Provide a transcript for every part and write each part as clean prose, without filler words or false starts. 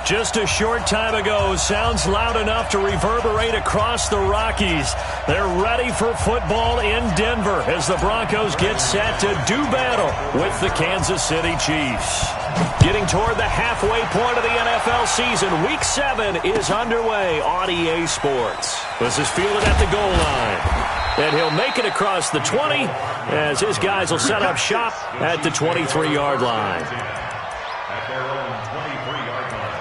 Just a short time ago, sounds loud enough to reverberate across the Rockies. They're ready for football in Denver as the Broncos get set to do battle with the Kansas City Chiefs. Getting toward the halfway point of the NFL season, Week 7 is underway on EA Sports. This is fielded at the goal line. And he'll make it across the 20 as his guys will set up shop at the 23-yard line. At their own 23-yard line.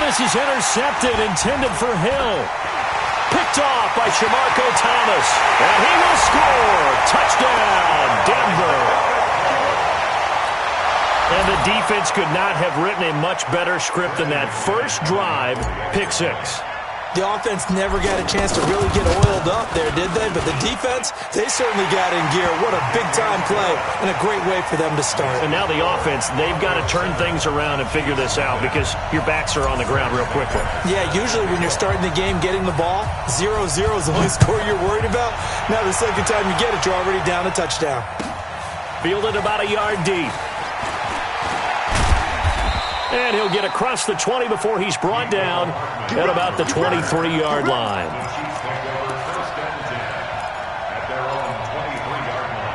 This is intercepted, intended for Hill. Picked off by Shamarko Thomas. And he will score. Touchdown, Denver. And the defense could not have written a much better script than that. First drive, pick 6. The offense never got a chance to really get oiled up there, did they? But the defense, they certainly got in gear. What a big-time play and a great way for them to start. And now the offense, they've got to turn things around and figure this out because your backs are on the ground real quickly. Yeah, usually when you're starting the game getting the ball, 0-0 is the only score you're worried about. Now the second time you get it, you're already down a touchdown. Fielded about a yard deep. And he'll get across the 20 before he's brought down at about the 23-yard line. At their own 23-yard line.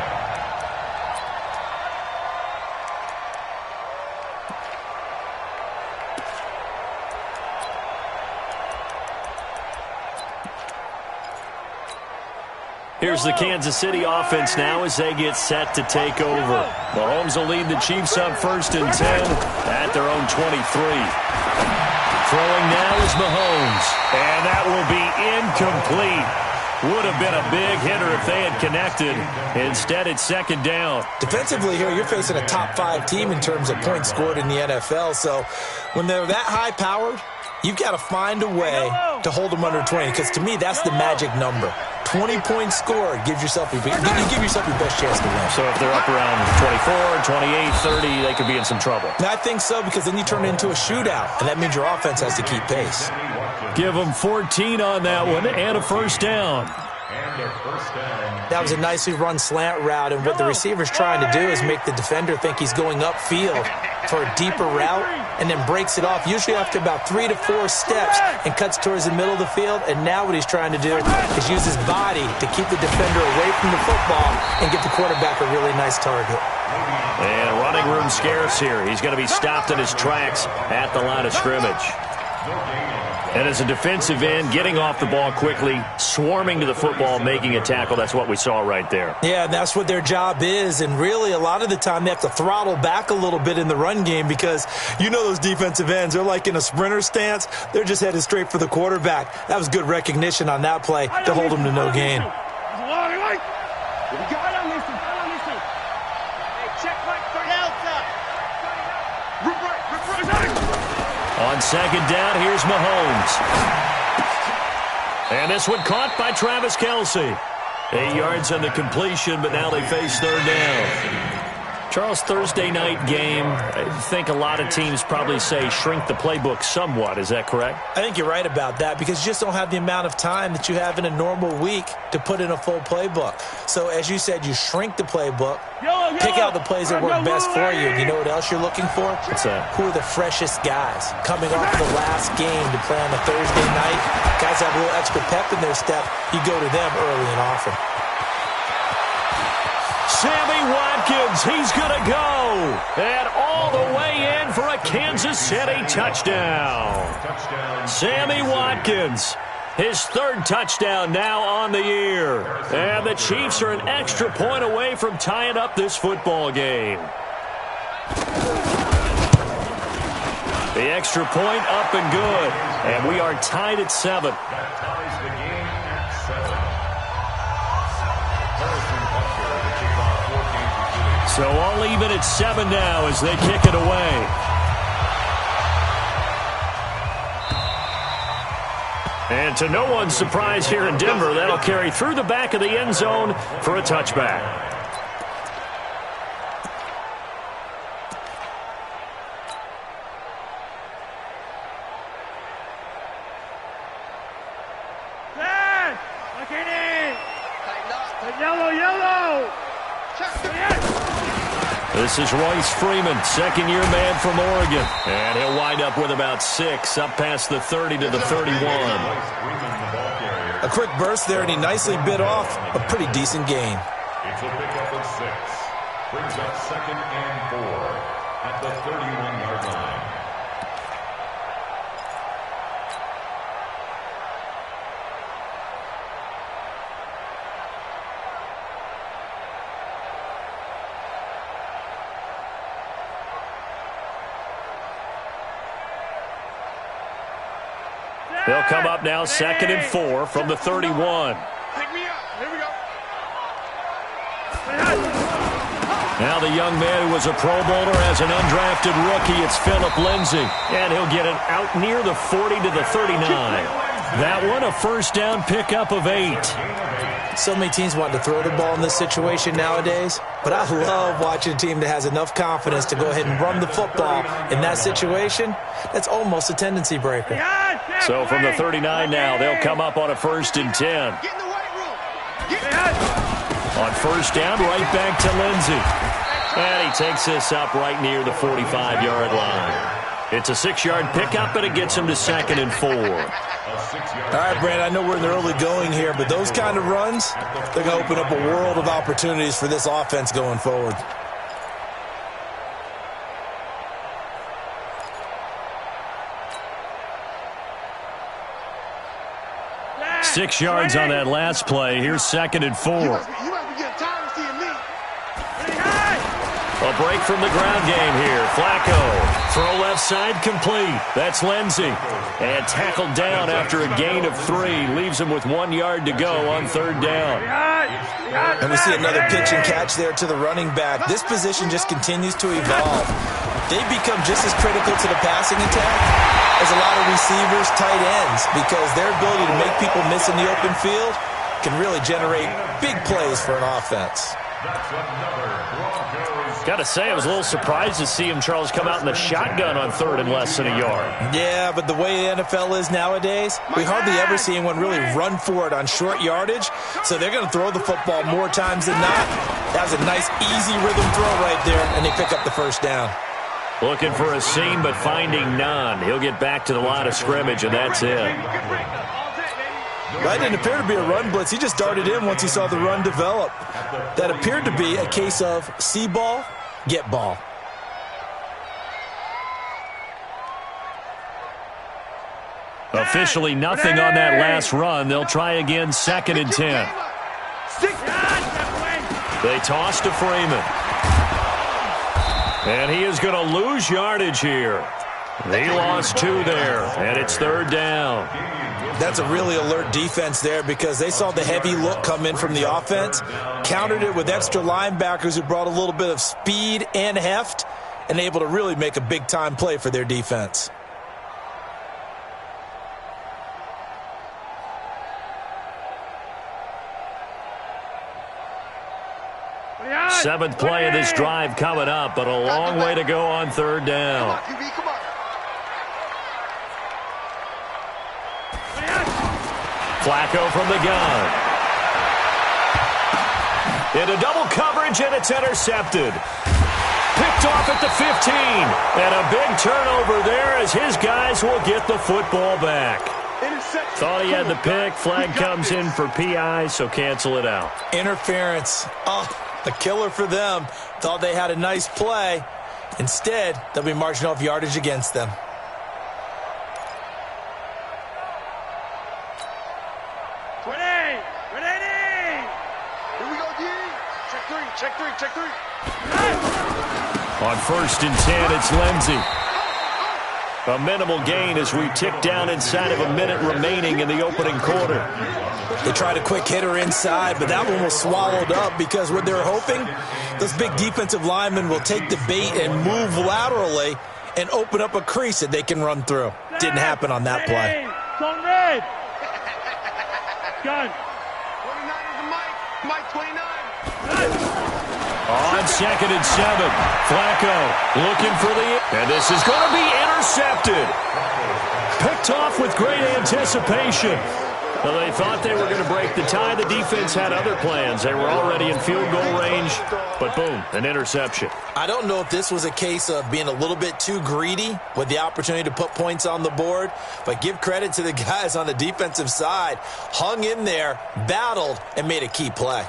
Here's the Kansas City offense now as they get set to take over. Mahomes will lead the Chiefs up 1st and 10 at their own 23. Throwing now is Mahomes, and that will be incomplete. Would have been a big hitter if they had connected. Instead, it's 2nd down. Defensively here, you're facing a top-5 team in terms of points scored in the NFL. So when they're that high-powered, you've got to find a way to hold them under 20, because to me, that's the magic number. 20 points scored gives yourself you give yourself your best chance to win. So if they're up around 24, 28, 30, they could be in some trouble. I think so, because then you turn it into a shootout, and that means your offense has to keep pace. Give them 14 on that one and a 1st down. That was a nicely run slant route, and what the receiver's trying to do is make the defender think he's going upfield for a deeper route and then breaks it off, usually after about 3 to 4 steps, and cuts towards the middle of the field. And now what he's trying to do is use his body to keep the defender away from the football and get the quarterback a really nice target. And running room scarce here. He's going to be stopped in his tracks at the line of scrimmage. And as a defensive end, getting off the ball quickly, swarming to the football, making a tackle, that's what we saw right there. Yeah, that's what their job is. And really, a lot of the time, they have to throttle back a little bit in the run game because you know those defensive ends, they're like in a sprinter stance. They're just headed straight for the quarterback. That was good recognition on that play to hold them to no gain. On 2nd down, here's Mahomes. And this one caught by Travis Kelce. 8 yards on the completion, but now they face 3rd down. Charles, Thursday night game, I think a lot of teams probably say shrink the playbook somewhat. Is that correct? I think you're right about that because you just don't have the amount of time that you have in a normal week to put in a full playbook. So as you said, you shrink the playbook, pick out the plays that work best for you. And you know what else you're looking for? What's that? Who are the freshest guys coming off the last game to play on a Thursday night? Guys have a little extra pep in their step. You go to them early and often. Sammy Watkins, he's going to go. And all the way in for a Kansas City touchdown. Sammy Watkins, his 3rd touchdown now on the year. And the Chiefs are an extra point away from tying up this football game. The extra point up and good. And we are tied at 7. That ties the game at 7. So all even at 7 now as they kick it away. And to no one's surprise here in Denver, that'll carry through the back of the end zone for a touchback. This is Royce Freeman, second-year man from Oregon. And he'll wind up with about 6, up past the 30 to the 31. A quick burst there, and he nicely bit off a pretty decent gain. It's a pickup of 6. Brings up 2nd and 4 at the 31-yard line. They'll come up now 2nd and 4 from the 31. Pick me up. Here we go. Now the young man who was a Pro Bowler as an undrafted rookie, it's Phillip Lindsay. And he'll get it out near the 40 to the 39. That one a first down pickup of 8. So many teams want to throw the ball in this situation nowadays, but I love watching a team that has enough confidence to go ahead and run the football in that situation. That's almost a tendency breaker. So from the 39 now, they'll come up on a 1st and 10. On first down, right back to Lindsay. And he takes this up right near the 45-yard line. It's a 6-yard pickup, and it gets him to 2nd and 4. All right, Brand, I know we're in the early going here, but those kind of runs, they're going to open up a world of opportunities for this offense going forward. Yeah. 6 yards on that last play. Here's 2nd and 4. You must be getting tired of seeing me. A break from the ground game here. Flacco. Throw left side complete. That's Lindsay. And tackled down after a gain of 3. Leaves him with 1 yard to go on 3rd down. And we see another pitch and catch there to the running back. This position just continues to evolve. They become just as critical to the passing attack as a lot of receivers, tight ends, because their ability to make people miss in the open field can really generate big plays for an offense. Got to say, I was a little surprised to see him, Charles, come out in the shotgun on 3rd and less than a yard. Yeah, but the way the NFL is nowadays, we hardly ever see anyone really run for it on short yardage, so they're going to throw the football more times than not. That was a nice, easy rhythm throw right there, and they pick up the first down. Looking for a seam, but finding none. He'll get back to the line of scrimmage, and that's it. That didn't appear to be a run blitz. He just darted in once he saw the run develop. That appeared to be a case of see ball, get ball. Officially nothing on that last run. They'll try again 2nd and 10. They toss to Freeman. And he is going to lose yardage here. He lost 2 there, and it's 3rd down. That's a really alert defense there because they saw the heavy look come in from the offense, countered it with extra linebackers who brought a little bit of speed and heft, and able to really make a big-time play for their defense. Seventh play of this drive coming up, but a long way to go on 3rd down. Flacco from the gun. Into double coverage, and it's intercepted. Picked off at the 15. And a big turnover there as his guys will get the football back. Thought he had the pick. Flag comes in for PI, so cancel it out. Interference. Oh, a killer for them. Thought they had a nice play. Instead, they'll be marching off yardage against them. Check three. On 1st and 10, it's Lindsay. A minimal gain as we tick down inside of a minute remaining in the opening quarter. They tried a quick hitter inside, but that one was swallowed up because what they're hoping, those big defensive linemen will take the bait and move laterally and open up a crease that they can run through. Didn't happen on that play. Zone red. Gun. 29 is the mic. Mic 29. On 2nd and 7, Flacco looking for and this is going to be intercepted. Picked off with great anticipation. Well, they thought they were going to break the tie. The defense had other plans. They were already in field goal range, but boom, an interception. I don't know if this was a case of being a little bit too greedy with the opportunity to put points on the board, but give credit to the guys on the defensive side. Hung in there, battled, and made a key play.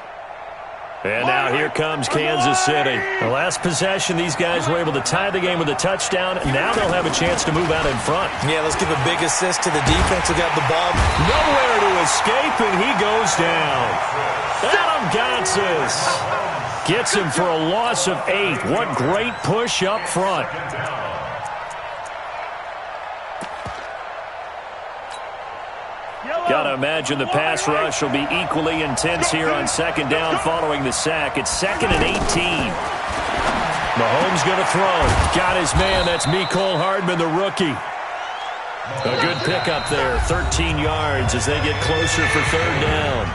And now here comes Kansas City. The last possession, these guys were able to tie the game with a touchdown. Now they'll have a chance to move out in front. Yeah, let's give a big assist to the defense who got the ball. Nowhere to escape, and he goes down. Adam Gotsis gets him for a loss of 8. What great push up front. Got to imagine the pass rush will be equally intense here on 2nd down following the sack. It's 2nd and 18. Mahomes going to throw. Got his man. That's Mecole Hardman, the rookie. A good pickup there. 13 yards as they get closer for 3rd down.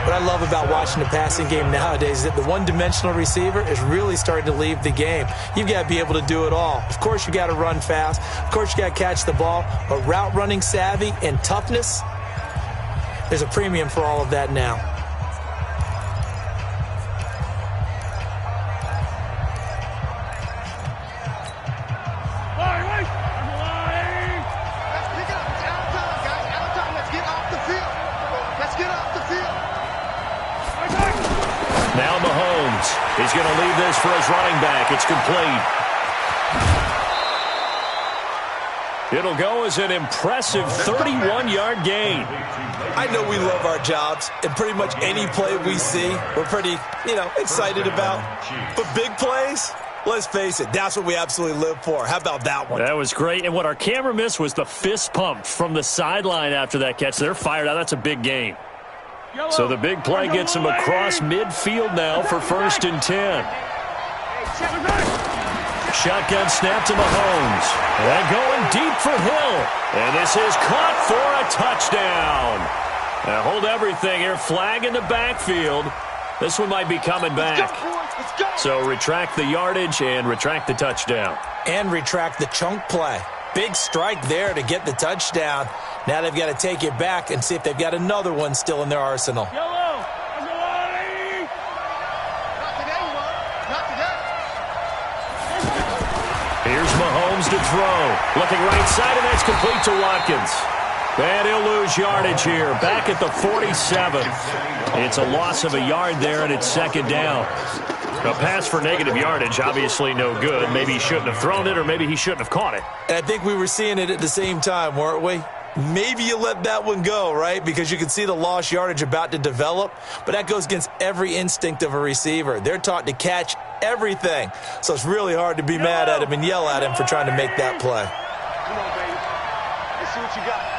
What I love about watching the passing game nowadays is that the one-dimensional receiver is really starting to leave the game. You've got to be able to do it all. Of course, you got to run fast. Of course, you got to catch the ball. But route running savvy and toughness, there's a premium for all of that now. Now Mahomes. He's going to leave this for his running back. It's complete. It'll go as an impressive 31-yard gain. I know we love our jobs, and pretty much any play we see, we're pretty, excited about. But big plays, let's face it, that's what we absolutely live for. How about that one? That was great. And what our camera missed was the fist pump from the sideline after that catch. They're fired out. That's a big gain. So the big play gets him across midfield now for 1st and 10. Shotgun snap to Mahomes. And going deep for Hill. And this is caught for a touchdown. Now hold everything here. Flag in the backfield. This one might be coming back. So retract the yardage and retract the touchdown. And retract the chunk play. Big strike there to get the touchdown. Now they've got to take it back and see if they've got another one still in their arsenal. Here's Mahomes to throw. Looking right side, and that's complete to Watkins. And he'll lose yardage here. Back at the 47. It's a loss of a yard there, and it's 2nd down. A pass for negative yardage, obviously no good. Maybe he shouldn't have thrown it, or maybe he shouldn't have caught it. And I think we were seeing it at the same time, weren't we? Maybe you let that one go, right? Because you can see the lost yardage about to develop. But that goes against every instinct of a receiver. They're taught to catch everything. So it's really hard to be mad at him and yell at him for trying to make that play. Come on, baby. Let's see what you got.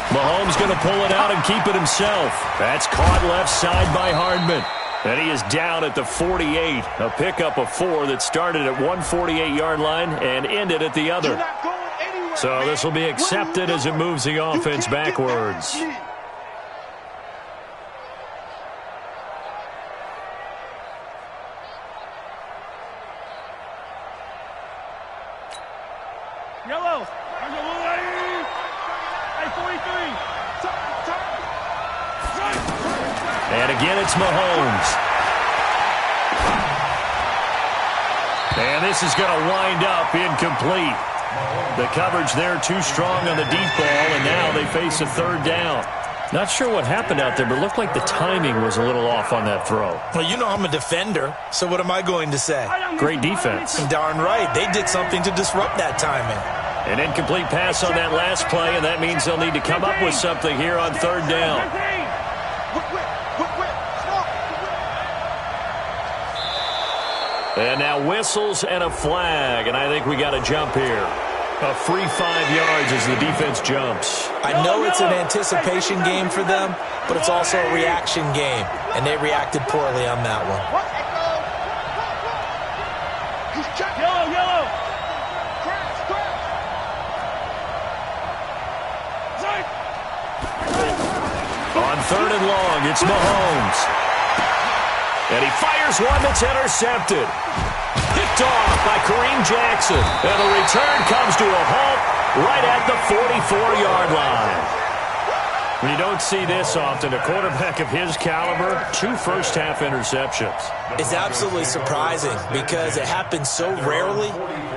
Mahomes going to pull it out and keep it himself. That's caught left side by Hardman. And he is down at the 48. A pickup of 4 that started at 148-yard line and ended at the other. So this will be accepted as it moves the offense backwards. Yellow. And again, it's Mahomes. And this is going to wind up incomplete. The coverage there too strong on the deep ball, and now they face a 3rd down. Not sure what happened out there, but it looked like the timing was a little off on that throw. Well, you know I'm a defender, so what am I going to say? Great defense. Darn right. They did something to disrupt that timing. An incomplete pass on that last play, and that means they'll need to come up with something here on 3rd down. And now whistles and a flag, and I think we got a jump here. A free 5 yards as the defense jumps. I know it's an anticipation game for them, but it's also a reaction game, and they reacted poorly on that one. Yellow. On 3rd and long, it's Mahomes. And he fires one that's intercepted. Picked off by Kareem Jackson. And the return comes to a halt right at the 44-yard line. When you don't see this often, a quarterback of his caliber, 2 first-half interceptions. It's absolutely surprising because it happens so rarely.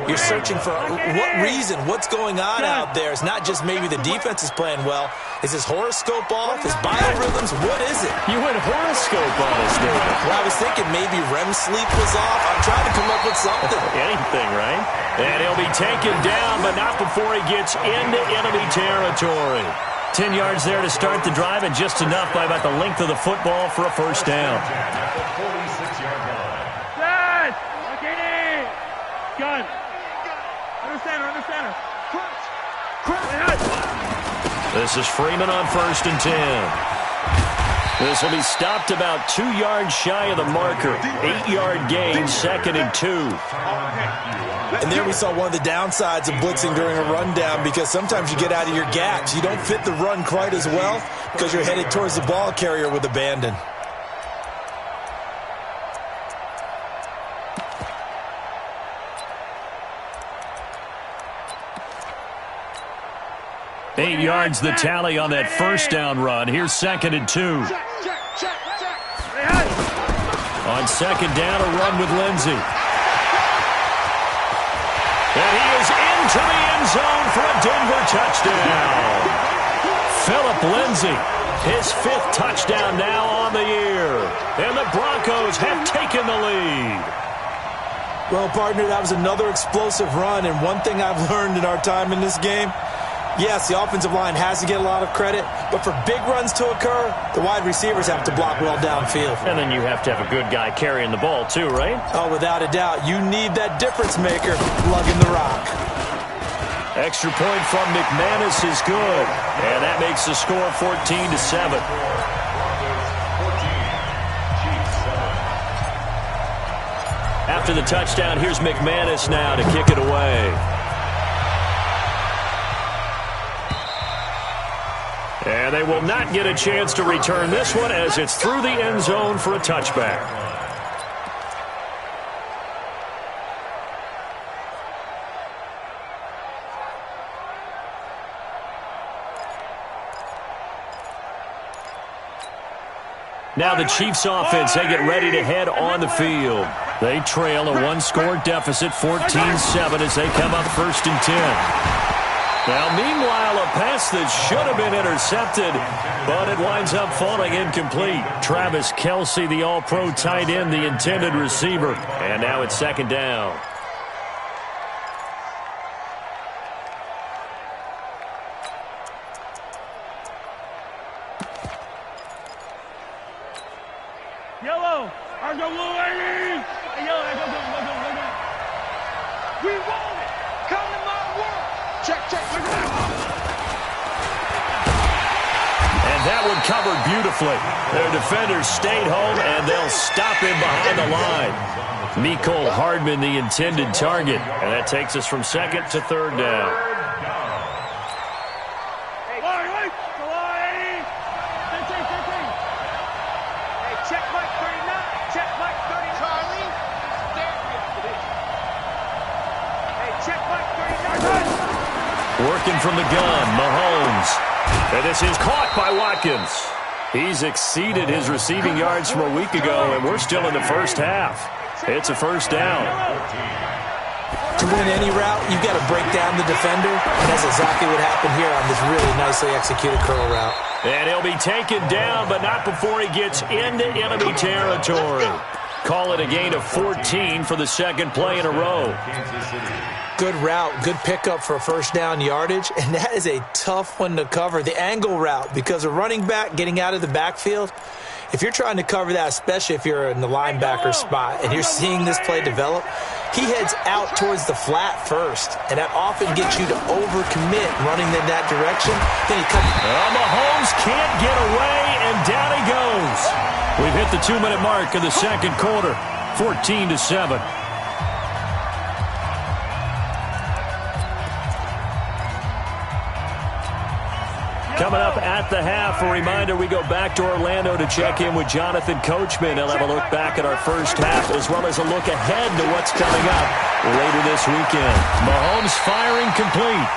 You're searching for what reason, what's going on out there. It's not just maybe the defense is playing well. Is his horoscope off? His biorhythms? What is it? You went horoscope on us, David. Well, I was thinking maybe REM sleep was off. I'm trying to come up with something. Anything, right? And he'll be taken down, but not before he gets into enemy territory. 10 yards there to start the drive, and just enough by about the length of the football for a first down. Dad! Okay, gun. Under center. This is Freeman on 1st and 10. This will be stopped about 2 yards shy of the marker. 8-yard gain, 2nd and 2. And there we saw one of the downsides of blitzing during a rundown, because sometimes you get out of your gaps. You don't fit the run quite as well because you're headed towards the ball carrier with abandon. Eight yards the tally on that first down run. Here's 2nd and 2. On 2nd down, a run with Lindsey. And he is into the end zone for a Denver touchdown. Phillip Lindsey, his 5th touchdown now on the year. And the Broncos have taken the lead. Well, partner, that was another explosive run, and one thing I've learned in our time in this game, yes, the offensive line has to get a lot of credit, but for big runs to occur, the wide receivers have to block well downfield. And then you have to have a good guy carrying the ball too, right? Oh, without a doubt. You need that difference maker lugging the rock. Extra point from McManus is good, and that makes the score 14-7. After the touchdown, here's McManus now to kick it away. And they will not get a chance to return this one as it's through the end zone for a touchback. Now the Chiefs offense, they get ready to head on the field. They trail a 1-score deficit, 14-7 as they come up 1st and 10. Now, meanwhile, a pass that should have been intercepted, but it winds up falling incomplete. Travis Kelce, the all-pro tight end, the intended receiver. And now it's 2nd down. Yellow! I go blue, ladies! Hey, yellow, go. We want it! Come to my world! Check, look at that! And that one covered beautifully. Their defenders stayed home, and they'll stop him behind the line. Mecole Hardman, the intended target. And that takes us from 2nd to 3rd down. Working from the gun, Mahomes. And this is caught by Watkins. He's exceeded his receiving yards from a week ago, and we're still in the first half. It's a first down. To win any route, you've got to break down the defender, and that's exactly what happened here on this really nicely executed curl route. And he'll be taken down, but not before he gets into enemy territory. Call it a gain of 14 for the 2nd play in a row. Good route, good pickup for first down yardage, and that is a tough one to cover. The angle route, because a running back getting out of the backfield, If you're trying to cover that, especially if you're in the linebacker spot and you're seeing this play develop, he heads out towards the flat first, and that often gets you to overcommit running in that direction. Then he comes. Mahomes can't get away, and down he goes. We've hit the 2-minute mark of the second quarter, 14-7. Coming up at the half, a reminder, we go back to Orlando to check in with Jonathan Coachman. He'll have a look back at our first half as well as a look ahead to what's coming up later this weekend. Mahomes firing complete.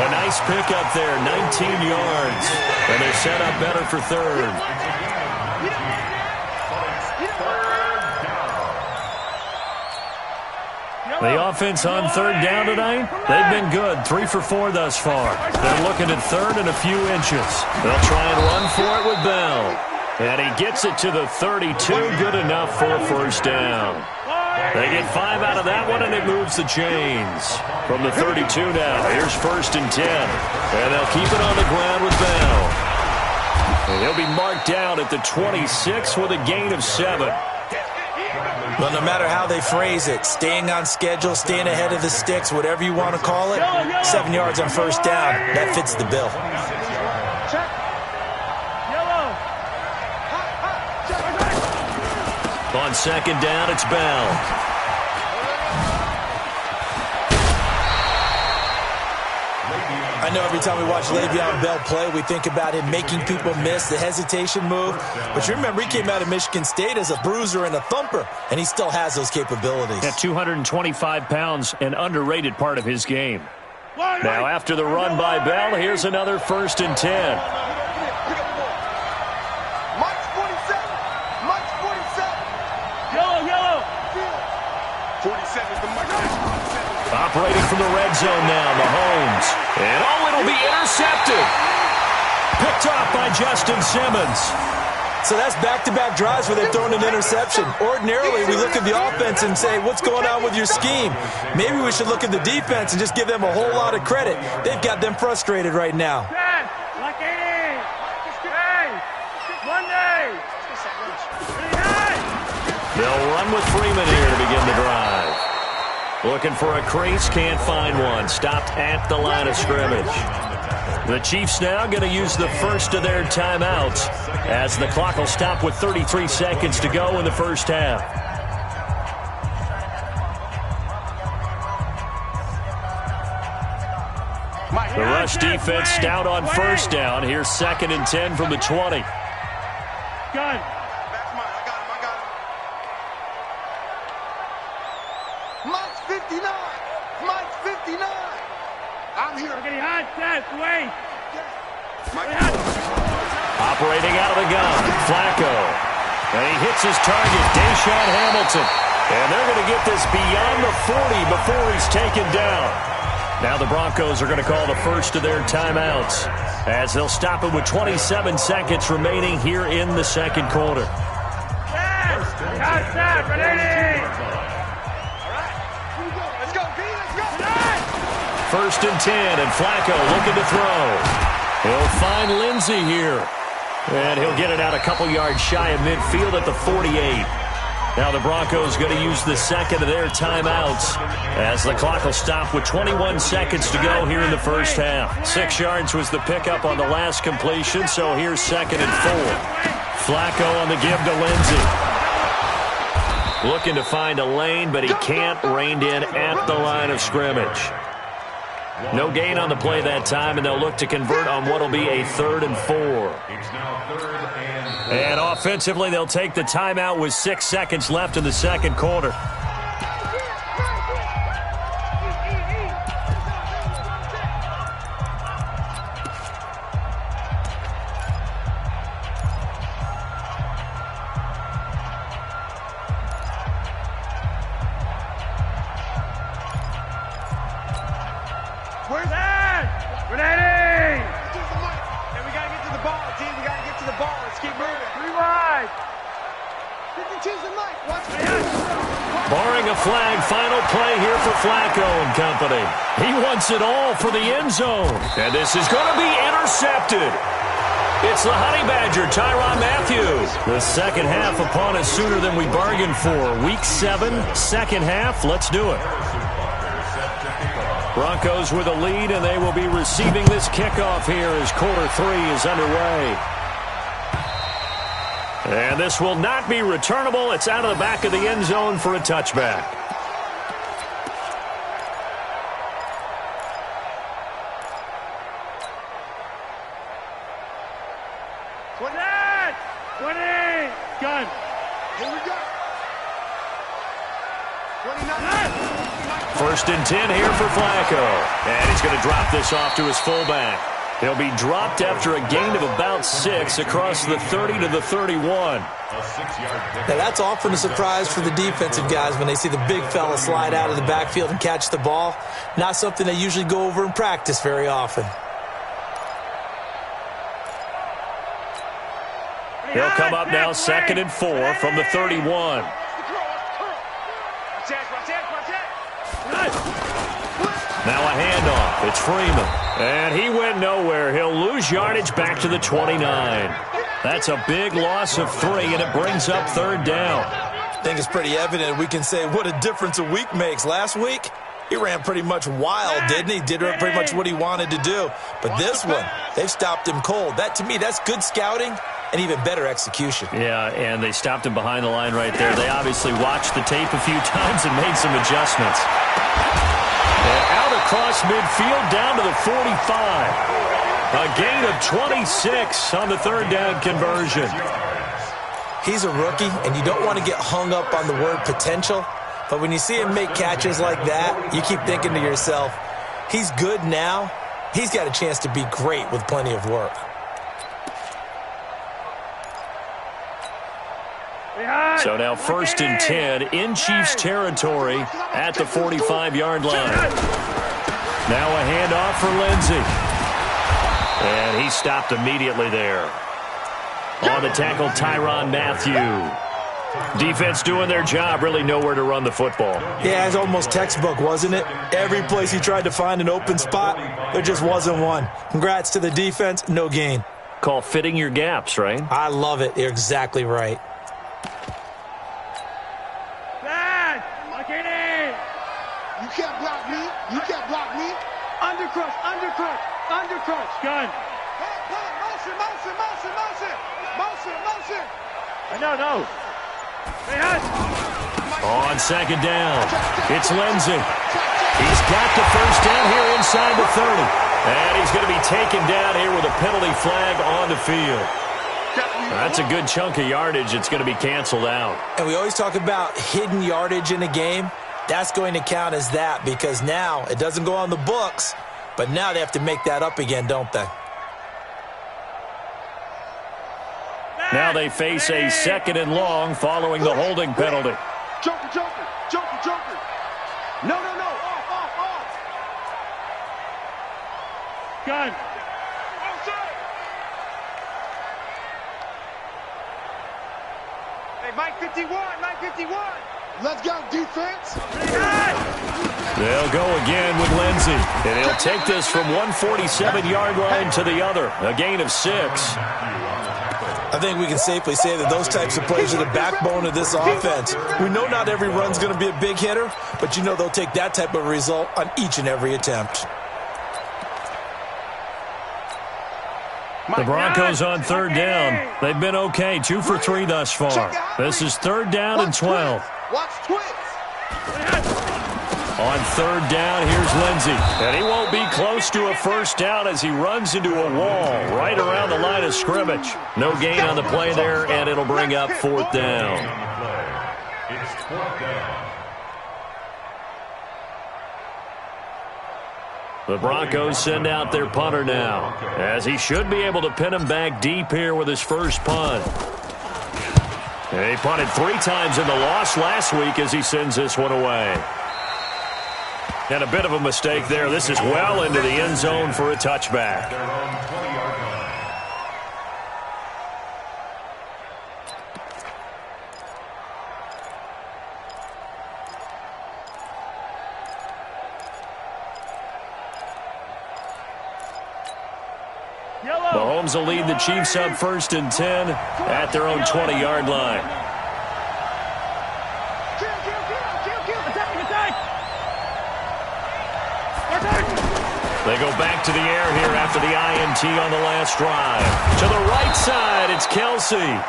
A nice pickup there, 19 yards. And they're set up better for third. The offense on third down tonight, they've been good. 3 for 4 thus far. They're looking at third and a few inches. They'll try and run for it with Bell. And he gets it to the 32. Good enough for a first down. They get 5 out of that one, and it moves the chains. From the 32 now, here's 1st and 10. And they'll keep it on the ground with Bell. And he'll be marked down at the 26 with a gain of 7. Well, no matter how they phrase it, staying on schedule, staying ahead of the sticks, whatever you want to call it, 7 yards on first down, that fits the bill. On second down, it's Bell. I know every time we watch Le'Veon Bell play, we think about him making people miss the hesitation move. But you remember, he came out of Michigan State as a bruiser and a thumper, and he still has those capabilities. At 225 pounds, an underrated part of his game. Now, after the run by Bell, here's another 1st and 10. Mike's 47. Mike's 47. Yellow. 47 is the Mike. Operating from the red zone now, Mahomes. And it'll be intercepted. Picked off by Justin Simmons. So that's back-to-back drives where they've thrown an interception. Ordinarily, we look at the offense and say, what's going on with your scheme? Maybe we should look at the defense and just give them a whole lot of credit. They've got them frustrated right now. They'll run with Freeman here to begin the drive. Looking for a crease, can't find one. Stopped at the line of scrimmage. The Chiefs now going to use the first of their timeouts as the clock will stop with 33 seconds to go in the first half. The rush defense stout on first down. Here's 2nd and 10 from the 20. Gun. Mike's 59. Mike's 59. I'm here. We're getting hot. Wait. Operating out of the gun, Flacco. And he hits his target, Deshaun Hamilton. And they're going to get this beyond the 40 before he's taken down. Now the Broncos are going to call the first of their timeouts as they'll stop it with 27 seconds remaining here in the second quarter. First and 10, and Flacco looking to throw. He'll find Lindsey here. And he'll get it out a couple yards shy of midfield at the 48. Now the Broncos going to use the second of their timeouts as the clock will stop with 21 seconds to go here in the first half. 6 yards was the pickup on the last completion, so here's 2nd and 4. Flacco on the give to Lindsey. Looking to find a lane, but he can't. Reined in at the line of scrimmage. No gain on the play that time, and they'll look to convert on what will be a 3rd and 4. And offensively, they'll take the timeout with 6 seconds left in the second quarter. Where's that? Ready? And we got to get to the ball, team. We got to get to the ball. Let's keep moving. 3 wide. 52's the Mike. Watch me. Barring a flag, final play here for Flacco and company. He wants it all for the end zone. And this is going to be intercepted. It's the Honey Badger, Tyrann Mathieu. The second half upon us sooner than we bargained for. Week 7, second half. Let's do it. Broncos with a lead, and they will be receiving this kickoff here as quarter 3 is underway. And this will not be returnable. It's out of the back of the end zone for a touchback. Gun. Here we go. 29. First and 10 here for Flacco. And he's going to drop this off to his fullback. He'll be dropped after a gain of about 6 across the 30 to the 31. Now that's often a surprise for the defensive guys when they see the big fella slide out of the backfield and catch the ball. Not something they usually go over in practice very often. He'll come up now, 2nd and 4 from the 31. Now a handoff. It's Freeman. And he went nowhere. He'll lose yardage back to the 29. That's a big loss of 3, and it brings up 3rd down. I think it's pretty evident. We can say what a difference a week makes. Last week, he ran pretty much wild, didn't he? Did pretty much what he wanted to do. But this one, they've stopped him cold. That, to me, that's good scouting and even better execution. Yeah, and they stopped him behind the line right there. They obviously watched the tape a few times and made some adjustments. And out across midfield down to the 45. A gain of 26 on the 3rd down conversion. He's a rookie, and you don't want to get hung up on the word potential. But when you see him make catches like that, you keep thinking to yourself, he's good now. He's got a chance to be great with plenty of work. So now 1st and 10 in Chiefs territory at the 45-yard line. Now a handoff for Lindsey. And he stopped immediately there. On the tackle, Tyrann Mathieu. Defense doing their job, really nowhere to run the football. Yeah, it's almost textbook, wasn't it? Every place he tried to find an open spot, there just wasn't one. Congrats to the defense, no gain. Call fitting your gaps, right? I love it. You're exactly right. You can't block me. You can't block me. Undercrush, undercrush, undercrush. Gun. Motion, motion, motion, motion. Motion, motion. No. On 2nd down, it's Lindsey. He's got the 1st down here inside the 30. And he's going to be taken down here with a penalty flag on the field. That's a good chunk of yardage. It's going to be canceled out. And we always talk about hidden yardage in a game. That's going to count as that because now it doesn't go on the books, but now they have to make that up again, don't they? Now they face a 2nd and long following the holding penalty. Joker, joker, joker, joker. No. Off. Gun. Hey, Mike 51. Let's go, defense. They'll go again with Lindsey. And he'll take this from 147-yard line to the other. A gain of 6. I think we can safely say that those types of plays are the backbone of this offense. We know not every run's going to be a big hitter, but you know they'll take that type of result on each and every attempt. The Broncos on 3rd down. They've been okay, 2 for 3 thus far. This is 3rd down and 12. Watch twins. On 3rd down, here's Lindsey. And he won't be close to a 1st down as he runs into a wall right around the line of scrimmage. No gain on the play there, and it'll bring up 4th down. It's 4th down. The Broncos send out their punter now, as he should be able to pin him back deep here with his first punt. And he punted 3 times in the loss last week as he sends this one away. And a bit of a mistake there. This is well into the end zone for a touchback. Their own 20-yard line. The Mahomes will lead the Chiefs up 1st and 10 at their own 20-yard line. They go back to the air here after the INT on the last drive. To the right side, it's Kelsey.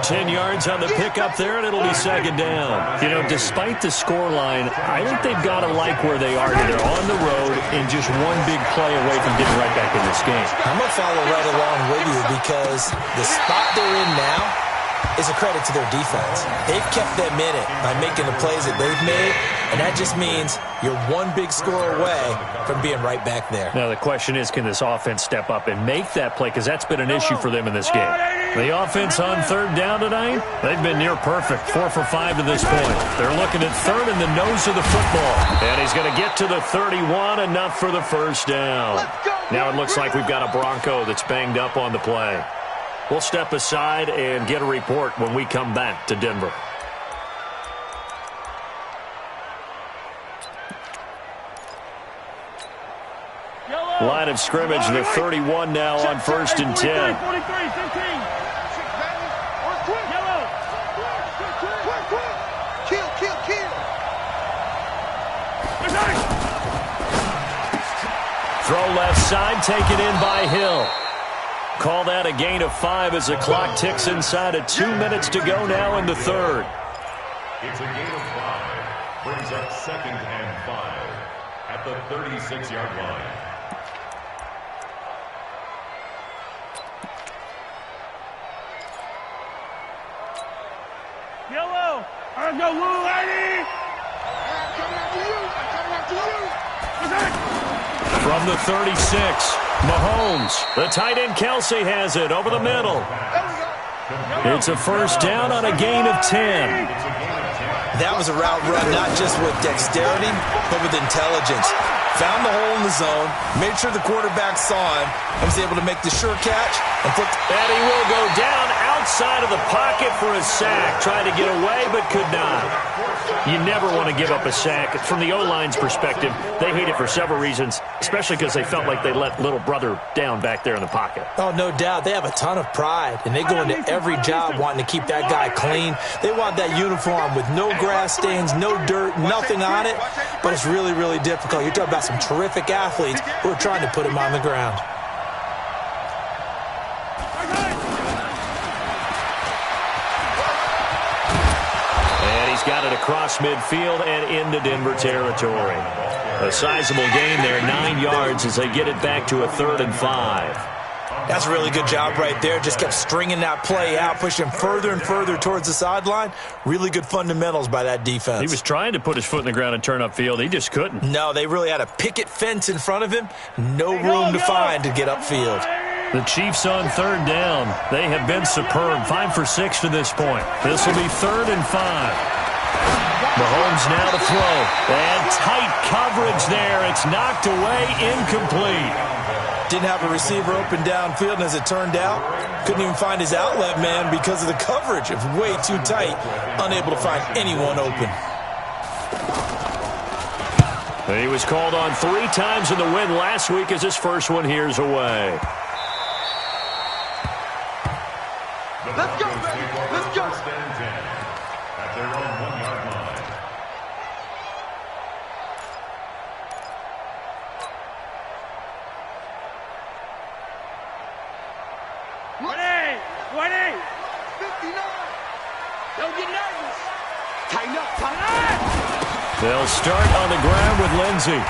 10 yards on the pickup there, and it'll be 2nd down. You know, despite the scoreline, I think they've got to like where they are here. They're on the road and just one big play away from getting right back in this game. I'm going to follow right along with you because the spot they're in now is a credit to their defense. They've kept them in it by making the plays that they've made, and that just means you're one big score away from being right back there. Now, the question is, can this offense step up and make that play? Because that's been an issue for them in this game. The offense on 3rd down tonight, they've been near perfect, 4 for 5 to this point. They're looking at 3rd in the nose of the football. And he's going to get to the 31, enough for the 1st down. Now it looks like we've got a Bronco that's banged up on the play. We'll step aside and get a report when we come back to Denver. Line of scrimmage, the 31 now on 1st and 10. Throw left side, taken in by Hill. Call that a gain of 5 as the clock ticks inside of 2 minutes to go now in the 3rd. It's a gain of 5. Brings up 2nd and 5 at the 36-yard line. Yellow! Let's go, little lady! I'm coming after you! I'm coming after you! From the 36, Mahomes. The tight end Kelsey has it over the middle. It's a 1st down on a gain of 10. That was a route run not just with dexterity, but with intelligence. Found the hole in the zone, made sure the quarterback saw him, and was able to make the sure catch. And he will go down outside of the pocket for a sack. Tried to get away, but could not. You never want to give up a sack. From the O-line's perspective, they hate it for several reasons, especially because they felt like they let little brother down back there in the pocket. Oh, no doubt. They have a ton of pride, and they go into every job wanting to keep that guy clean. They want that uniform with no grass stains, no dirt, nothing on it, but it's really, really difficult. You're talking about some terrific athletes who are trying to put him on the ground. Got it across midfield and into Denver territory. A sizable gain there, 9 yards as they get it back to a 3rd and 5. That's a really good job right there. Just kept stringing that play out, pushing further and further towards the sideline. Really good fundamentals by that defense. He was trying to put his foot in the ground and turn upfield. He just couldn't. No, they really had a picket fence in front of him. No room to find to get upfield. The Chiefs on 3rd down. They have been superb. 5 for 6 to this point. This will be 3rd and 5. Mahomes now to throw. And tight coverage there. It's knocked away, incomplete. Didn't have a receiver open downfield, and as it turned out, couldn't even find his outlet man because of the coverage. It was way too tight, unable to find anyone open. He was called on 3 times in the win last week as his first one here's away. Let's go, baby. Let's go. At their own 1-yard line. Ready? 59. Don't get nervous. Tighten up, tighten up. They'll start on the ground with Lindsey.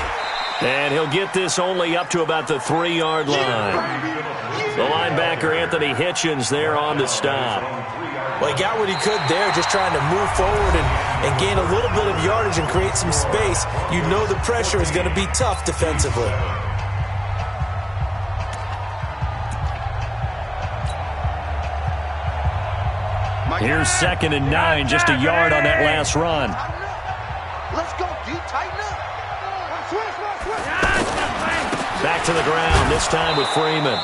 And he'll get this only up to about the 3-yard line. The linebacker, Anthony Hitchens, there on the stop. Well, he got what he could there, just trying to move forward and gain a little bit of yardage and create some space. You know the pressure is going to be tough defensively. Here's 2nd and 9, just a yard on that last run. Let's go, D. Tighten up. Back to the ground, this time with Freeman.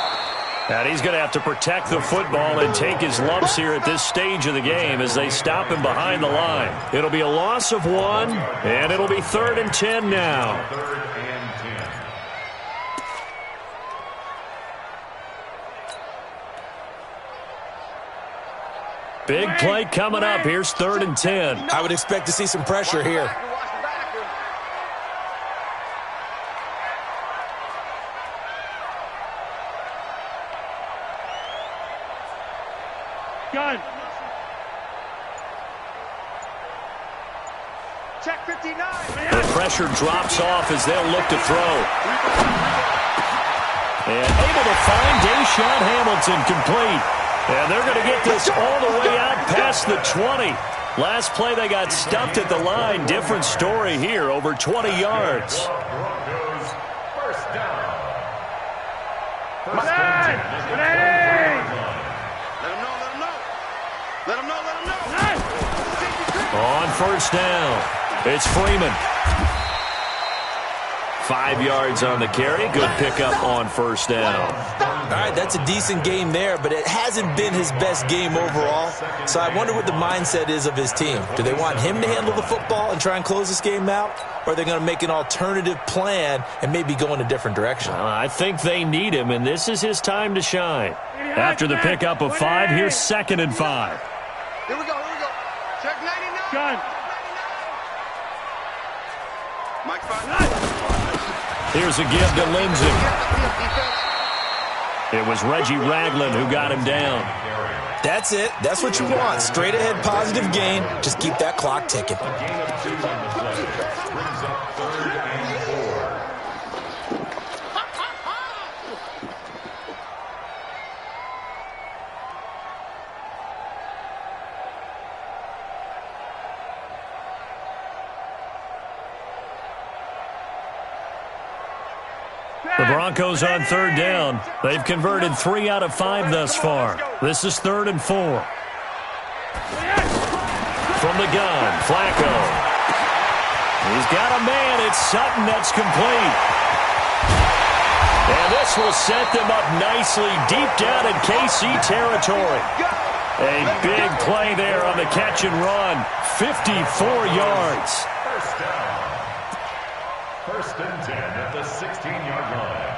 And he's going to have to protect the football and take his lumps here at this stage of the game as they stop him behind the line. It'll be a loss of 1, and it'll be 3rd and 10 now. 3rd and 10. Big play coming up. Here's 3rd and 10. I would expect to see some pressure here. Gun. Check 59. The pressure drops off as they'll look to throw. And able to find Deshaun Hamilton complete. And they're going to get this all the way out past the 20. Last play they got stuffed at the line. Different story here, over 20 yards. Broncos first down. First and 10. Let him know. Let him know. On first down, it's Freeman. 5 yards on the carry. Good pickup on first down. All right, that's a decent game there, but it hasn't been his best game overall. So I wonder what the mindset is of his team. Do they want him to handle the football and try and close this game out? Or are they going to make an alternative plan and maybe go in a different direction? I think they need him, and this is his time to shine. After the pickup of 5, here's 2nd and 5. Here we go. Check 99. Gun. Mike 5. Here's a give to Lindsey. It was Reggie Ragland who got him down. That's it. That's what you want. Straight ahead, positive gain. Just keep that clock ticking. A gain of 2 on the play. Brings up 3rd and 4. The Broncos on 3rd down. They've converted 3 out of 5 thus far. This is 3rd and 4. From the gun, Flacco. He's got a man. It's Sutton that's complete. And this will set them up nicely deep down in KC territory. A big play there on the catch and run. 54 yards. First down. 1st and 10 at the 16-yard line.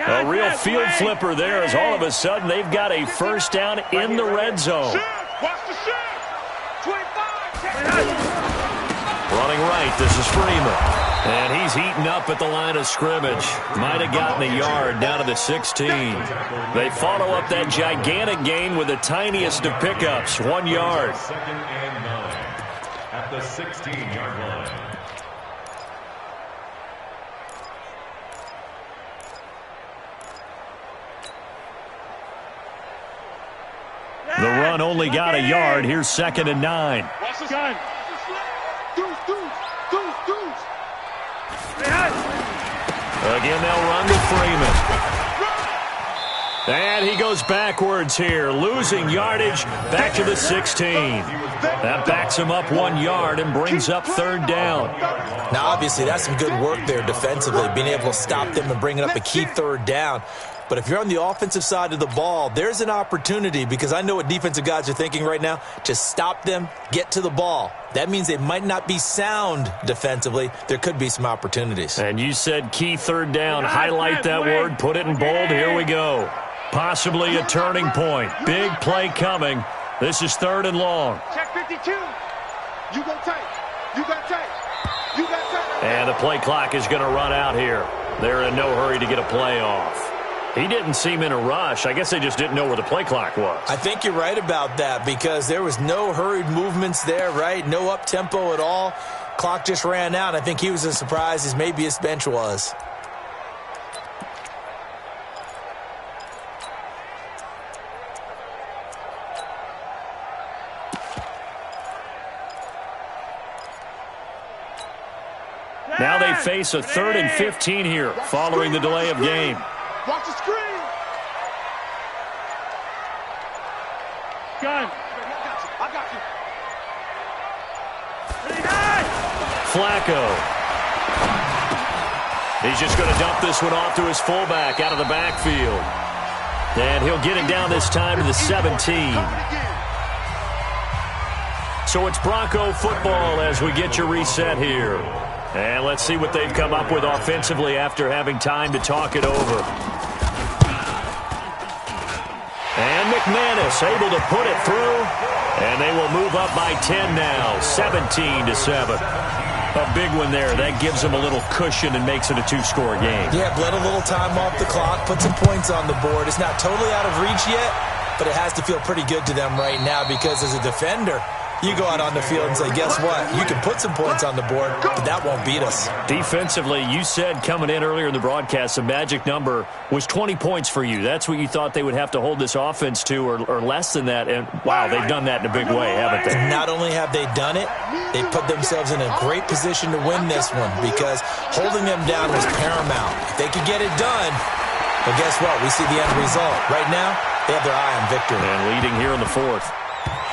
A real field flipper there as all of a sudden they've got a first down in the red zone. Watch the shift. 25. Running right, this is Freeman. And he's heating up at the line of scrimmage. Might have gotten a yard down to the 16. They follow up that gigantic gain with the tiniest of pickups, 1 yard. 2nd and 9 at the 16-yard line. The run only got a yard. Here's 2nd and 9. Watch the gun. Deuce. Again, they'll run to Freeman. And he goes backwards here, losing yardage back to the 16. That backs him up 1 yard and brings up 3rd down. Now, obviously, that's some good work there defensively, being able to stop them and bringing up a key 3rd down. But if you're on the offensive side of the ball, there's an opportunity, because I know what defensive guys are thinking right now. Just stop them, get to the ball. That means they might not be sound defensively. There could be some opportunities. And you said key 3rd down. Highlight that word. Put it in bold. Here we go. Possibly a turning point. Big play coming. This is 3rd and long. Check 52. You go tight. And the play clock is going to run out here. They're in no hurry to get a play off. He didn't seem in a rush. I guess they just didn't know where the play clock was. I think you're right about that, because there was no hurried movements there, right? No up-tempo at all. Clock just ran out. I think he was as surprised as maybe his bench was. Now they face a 3rd and 15 here following the delay of game. Watch the screen. Gun. I got you. Flacco. He's just going to dump this one off to his fullback out of the backfield. And he'll get it down this time to the 17. So it's Bronco football as we get your reset here. And let's see what they've come up with offensively after having time to talk it over. And McManus able to put it through. And they will move up by 10 now, 17-7. A big one there. That gives them a little cushion and makes it a two-score game. Yeah, bled a little time off the clock, put some points on the board. It's not totally out of reach yet, but it has to feel pretty good to them right now because as a defender, you go out on the field and say, guess what? You can put some points on the board, but that won't beat us. Defensively, you said coming in earlier in the broadcast, the magic number was 20 points for you. That's what you thought they would have to hold this offense to or less than that. And, wow, they've done that in a big way, haven't they? And not only have they done it, they put themselves in a great position to win this one because holding them down was paramount. If they could get it done, well, guess what? We see the end result. Right now, they have their eye on victory. And leading here in the fourth.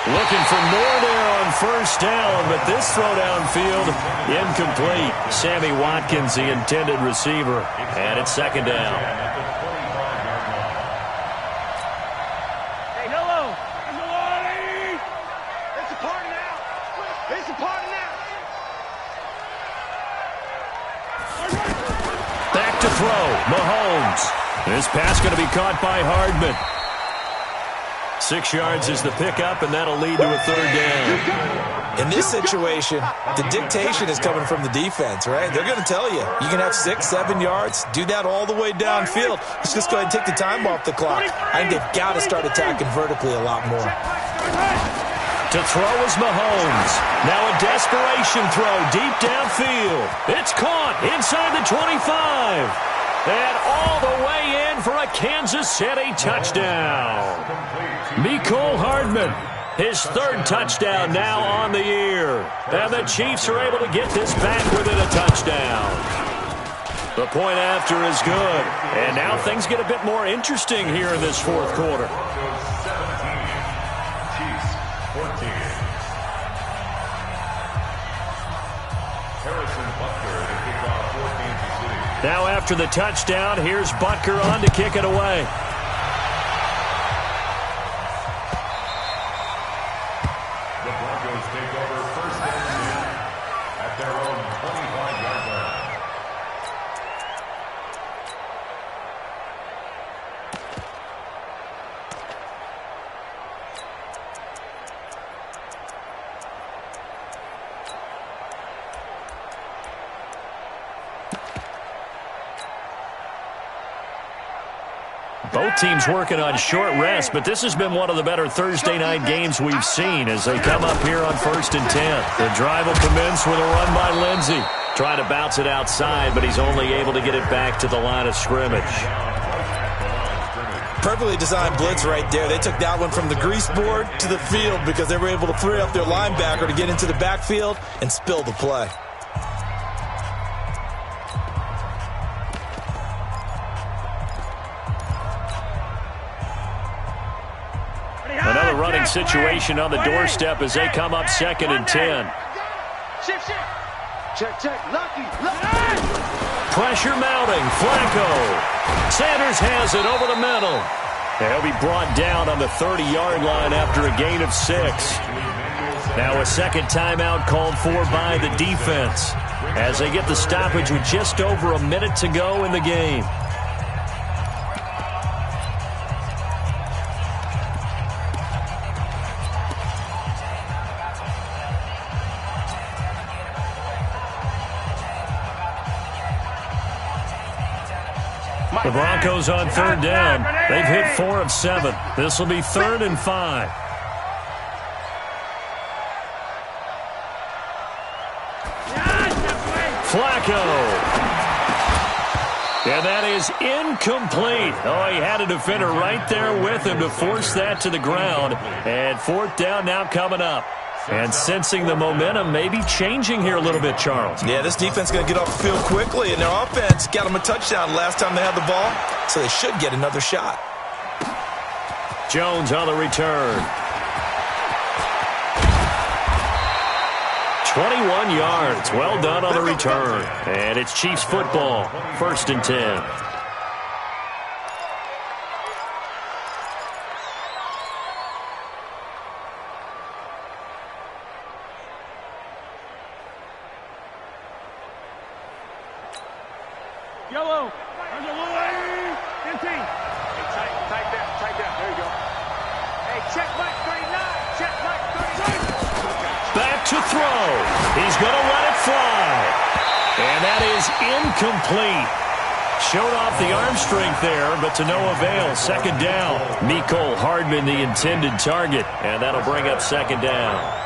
Looking for more there on first down, but this throw downfield incomplete. Sammy Watkins, the intended receiver, and it's second down. Hey, hello. It's a party now. It's a party now. Back to throw, Mahomes. This pass going to be caught by Hardman. 6 yards is the pickup, and that'll lead to a third down. In this situation, the dictation is coming from the defense, right? They're going to tell you, you can have 6, 7 yards, do that all the way downfield. Let's just go ahead and take the time off the clock. I think they've got to start attacking vertically a lot more. To throw is Mahomes. Now a desperation throw deep downfield. It's caught inside the 25. And all the way in for a Kansas City touchdown. Mecole Hardman, his third touchdown now on the year. And the Chiefs are able to get this back within a touchdown. The point after is good. And now things get a bit more interesting here in this fourth quarter. Chiefs 14. Harrison Butker to kick off for Kansas City. Now after the touchdown, here's Butker on to kick it away. The Broncos take over first and 10 at their own 25-yard line. Both teams working on short rest, but this has been one of the better Thursday night games we've seen as they come up here on first and 10. The drive will commence with a run by Lindsey. Trying to bounce it outside, but he's only able to get it back to the line of scrimmage. Perfectly designed blitz right there. They took that one from the grease board to the field because they were able to free up their linebacker to get into the backfield and spill the play. Another running situation on the doorstep as they come up second and 10. Shift. Check. Lucky. Pressure mounting. Flacco. Sanders has it over the middle. He'll be brought down on the 30-yard line after a gain of 6. Now a second timeout called for by the defense as they get the stoppage with just over a minute to go in the game. The Broncos on third down. They've hit 4 of 7. This will be 3rd and 5. Flacco. And that is incomplete. Oh, he had a defender right there with him to force that to the ground. And 4th down now coming up. And sensing the momentum maybe changing here a little bit, Charles. Yeah, this defense is going to get off the field quickly, and their offense got them a touchdown last time they had the ball, so they should get another shot. Jones on the return. 21 yards. Well done on the return. And it's Chiefs football. 1st and 10. Tight down. There you go. Hey, check Mike 39. Check Mike 39. Back to throw. He's going to let it fly. And that is incomplete. Showed off the arm strength there, but to no avail. Second down. Mecole Hardman, the intended target. And that'll bring up second down.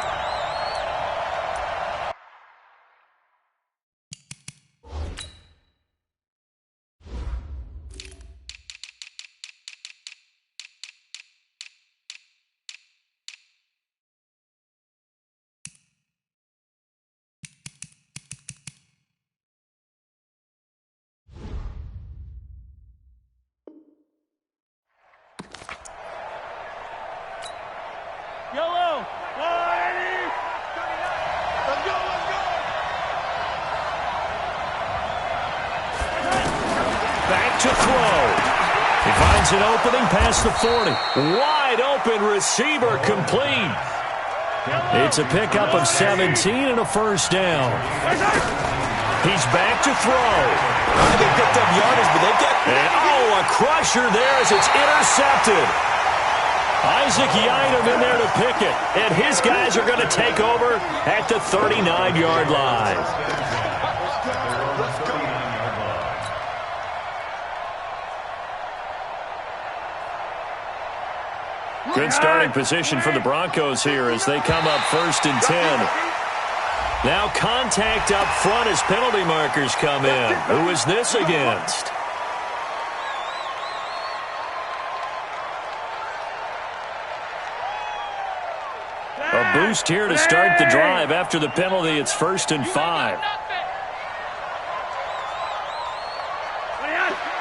Yellow. Let's go. Back to throw. He finds an opening past the 40. Wide open receiver complete. It's a pickup of 17 and a first down. He's back to throw. They picked up yardage, but they get... And, a crusher there as it's intercepted. Isaac Yiadom in there to pick it. And his guys are going to take over at the 39-yard line. Good starting position for the Broncos here as they come up 1st and 10. Now contact up front as penalty markers come in. Who is this against? A boost here to start the drive. After the penalty, it's 1st and 5.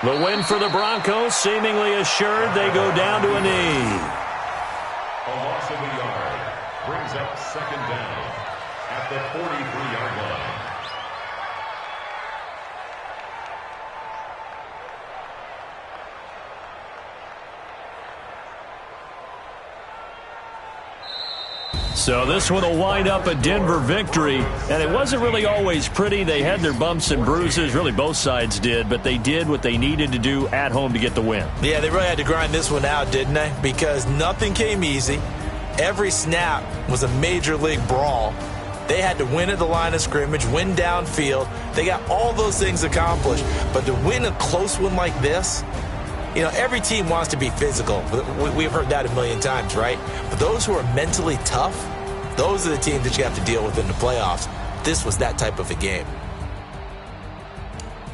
The win for the Broncos seemingly assured. They go down to a knee. A loss of a yard brings up second down at the 43-yard line. So this one will wind up a Denver victory, and it wasn't really always pretty. They had their bumps and bruises, really both sides did, but they did what they needed to do at home to get the win. Yeah, they really had to grind this one out, didn't they? Because nothing came easy. Every snap was a major league brawl. They had to win at the line of scrimmage, win downfield. They got all those things accomplished. But to win a close one like this, you know, every team wants to be physical. We've heard that a million times, right? But those who are mentally tough, those are the teams that you have to deal with in the playoffs. This was that type of a game.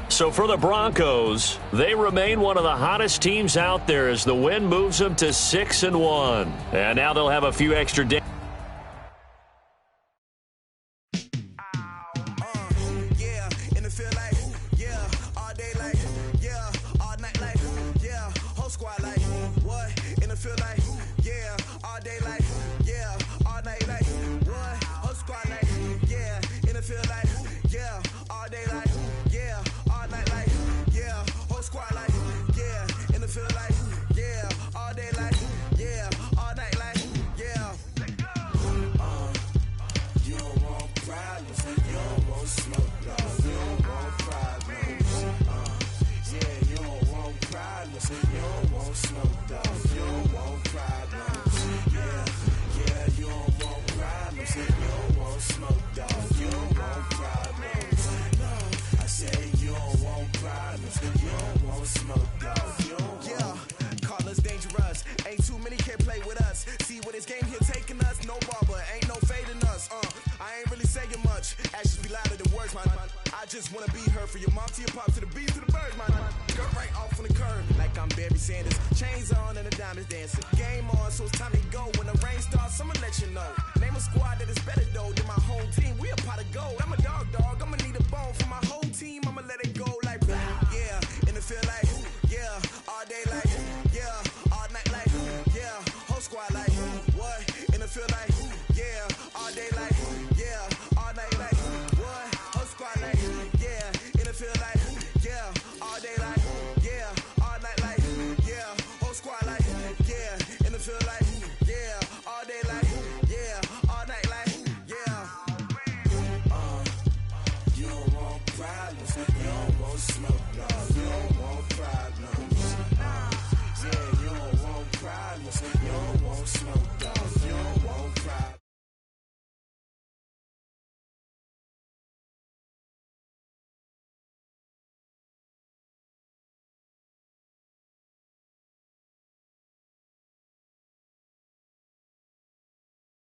So for the Broncos, they remain one of the hottest teams out there as the win moves them to 6-1. And now they'll have a few extra days. Name a squad that is better though than my home team. We a pot of gold. I'm a need a bone for my whole team. I'ma let it go.